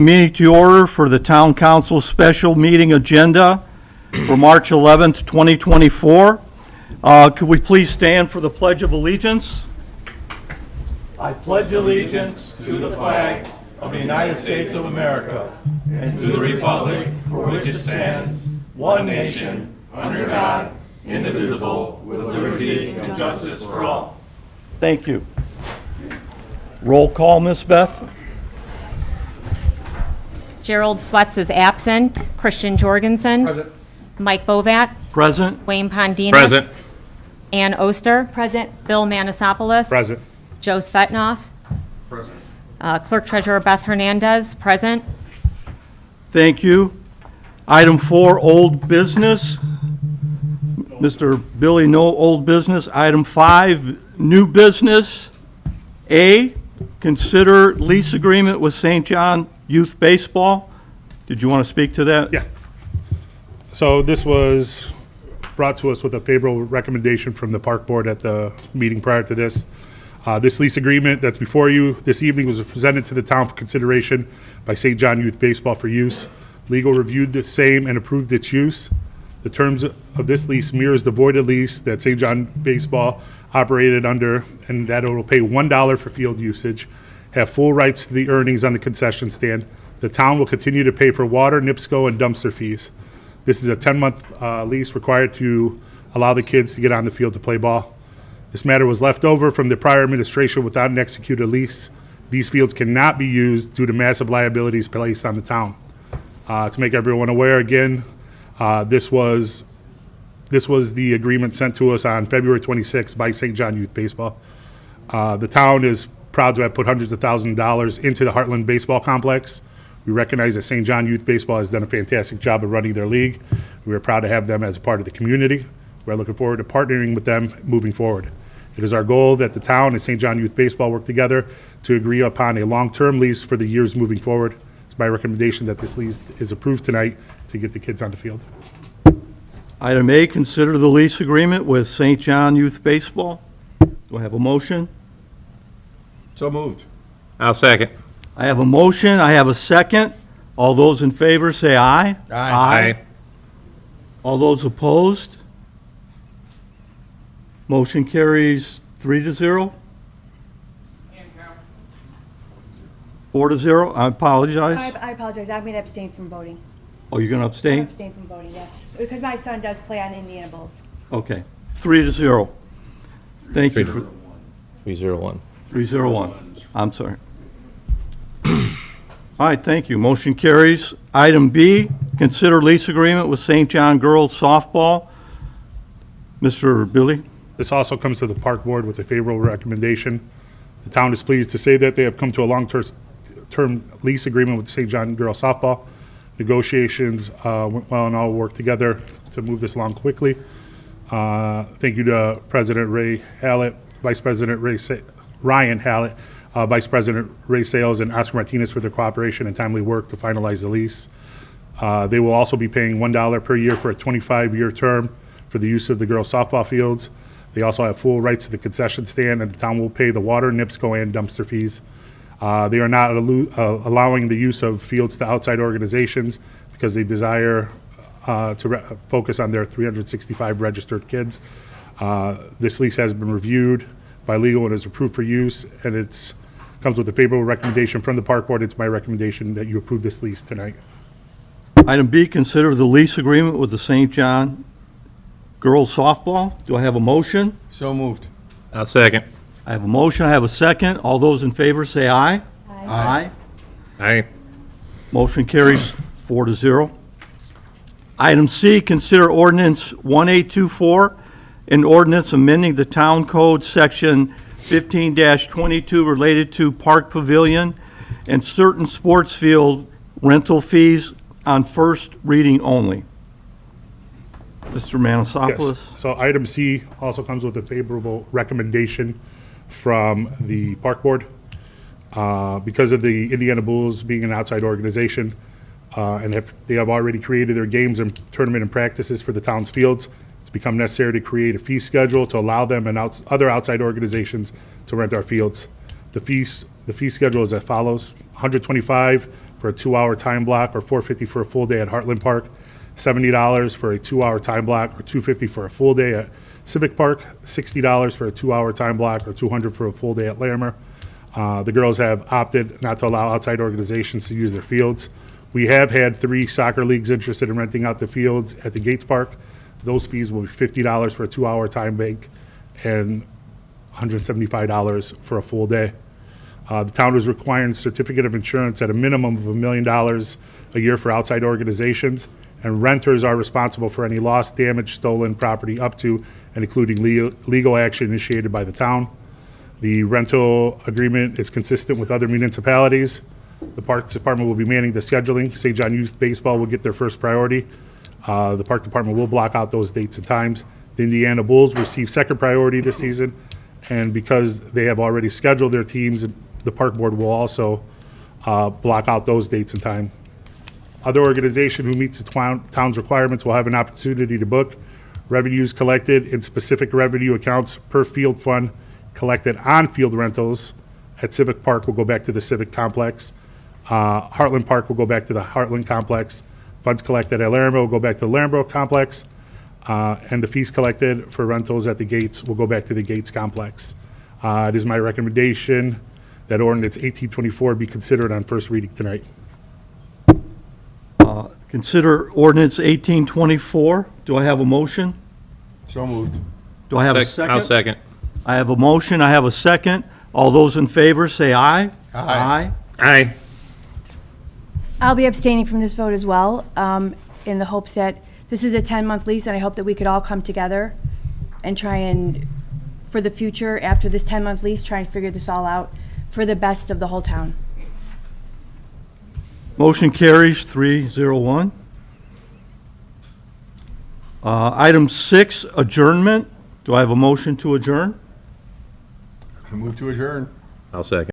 Meeting to order for the Town Council special meeting agenda for March 11th, 2024. Could we please stand for the Pledge of Allegiance? I pledge allegiance to the flag of the United States of America and to the republic for which it stands, one nation, under God, indivisible, with liberty and justice for all. Thank you. Roll call, Ms. Beth. Gerald Swets is absent. Christian Jorgensen. Present. Mike Bovat. Present. Wayne Pondinas. Present. Ann Oster. Present. Bill Manasopoulos. Present. Joe Svetnoff. Present. Clerk Treasurer Beth Hernandez. Present. Thank you. Item 4, old business. Mr. Billy, no old business. Item 5, new business. A, consider lease agreement with St. John Youth Baseball. Did you want to speak to that? Yeah. So this was brought to us with a favorable recommendation from the park board at the meeting prior to this. This lease agreement that's before you this evening was presented to the town for consideration by St. John Youth Baseball for use. Legal reviewed the same and approved its use. The terms of this lease mirrors the voided lease that St. John Baseball operated under, and that it will pay $1 for field usage, have full rights to the earnings on the concession stand. The town will continue to pay for water, NIPSCO, and dumpster fees. This is a 10-month lease required to allow the kids to get on the field to play ball. This matter was left over from the prior administration without an executed lease. These fields cannot be used due to massive liabilities placed on the town. To make everyone aware again, this was the agreement sent to us on February 26th by St. John Youth Baseball. The town is proud to have put hundreds of thousands of dollars into the Heartland Baseball Complex. We recognize that St. John Youth Baseball has done a fantastic job of running their league. We are proud to have them as a part of the community. We're looking forward to partnering with them moving forward. It is our goal that the town and St. John Youth Baseball work together to agree upon a long-term lease for the years moving forward. It's my recommendation that this lease is approved tonight to get the kids on the field. Item A, consider the lease agreement with St. John Youth Baseball. Do I have a motion? So moved. I'll second. I have a motion, I have a second. All those in favor say aye. Aye. All those opposed? Motion carries 3-0. 4-0, I apologize. I apologize. I'm going to abstain from voting. Oh, you're going to I'm abstain? abstain from voting, yes. Because my son does play on the Indiana Bulls. Okay, 3-0. Thank you. 301. 301, I'm sorry. All right, thank you. Motion carries. Item B, consider lease agreement with St. John Girls Softball. Mr. Billy? This also comes to the park board with a favorable recommendation. The town is pleased to say that they have come to a long-term lease agreement with St. John Girls Softball. Negotiations went well and all worked together to move this along quickly. Thank you to President Ray Hallett, Vice President Ryan Hallett, Vice President Ray Sales, and Oscar Martinez for their cooperation and timely work to finalize the lease. They will also be paying $1 per year for a 25-year term for the use of the girls' softball fields. They also have full rights to the concession stand, and the town will pay the water, NIPSCO, and dumpster fees. They are not allowing the use of fields to outside organizations because they desire to focus on their 365 registered kids. This lease has been reviewed by legal and is approved for use, and it comes with a favorable recommendation from the park board. It's my recommendation that you approve this lease tonight. Item B, consider the lease agreement with the St. John Girls Softball. Do I have a motion? So moved. I'll second. I have a motion, I have a second. All those in favor say aye. Aye. Aye. Motion carries 4-0. Item C, consider ordinance 1824, an ordinance amending the town code section 15-22 related to park pavilion and certain sports field rental fees on first reading only. Mr. Manasopoulos? Yes. So item C also comes with a favorable recommendation from the park board. Because of the Indiana Bulls being an outside organization, and they have already created their games and tournament and practices for the town's fields, it's become necessary to create a fee schedule to allow them and other outside organizations to rent our fields. The fee schedule is as follows: $125 for a 2-hour time block, or $450 for a full day at Heartland Park, $70 for a 2-hour time block, or $250 for a full day at Civic Park, $60 for a 2-hour time block, or $200 for a full day at Larimer. The girls have opted not to allow outside organizations to use their fields. We have had 3 soccer leagues interested in renting out the fields at the Gates Park. Those fees will be $50 for a 2-hour time bank and $175 for a full day. The town is requiring certificate of insurance at a minimum of $1 million a year for outside organizations, and renters are responsible for any lost, damaged, stolen property up to and including legal action initiated by the town. The rental agreement is consistent with other municipalities. The Parks Department will be manning the scheduling. St. John Youth Baseball will get their first priority. The Park Department will block out those dates and times. The Indiana Bulls receive second priority this season, and because they have already scheduled their teams, the Park Board will also block out those dates and time. Other organization who meets the town's requirements will have an opportunity to book. Revenues collected in specific revenue accounts per field fund collected on field rentals at Civic Park will go back to the Civic Complex. Heartland Park will go back to the Heartland Complex. Funds collected at Larimer will go back to the Larimer Complex. And the fees collected for rentals at the Gates will go back to the Gates Complex. It is my recommendation that ordinance 1824 be considered on first reading tonight. Consider ordinance 1824. Do I have a motion? So moved. Do I have a second? I'll second. I have a motion, I have a second. All those in favor, say aye. Aye. Aye. I'll be abstaining from this vote as well, in the hopes that this is a 10-month lease, and I hope that we could all come together and try and, for the future, after this 10-month lease, try and figure this all out for the best of the whole town. Motion carries 301. Item 6, adjournment. Do I have a motion to adjourn? I move to adjourn. I'll second.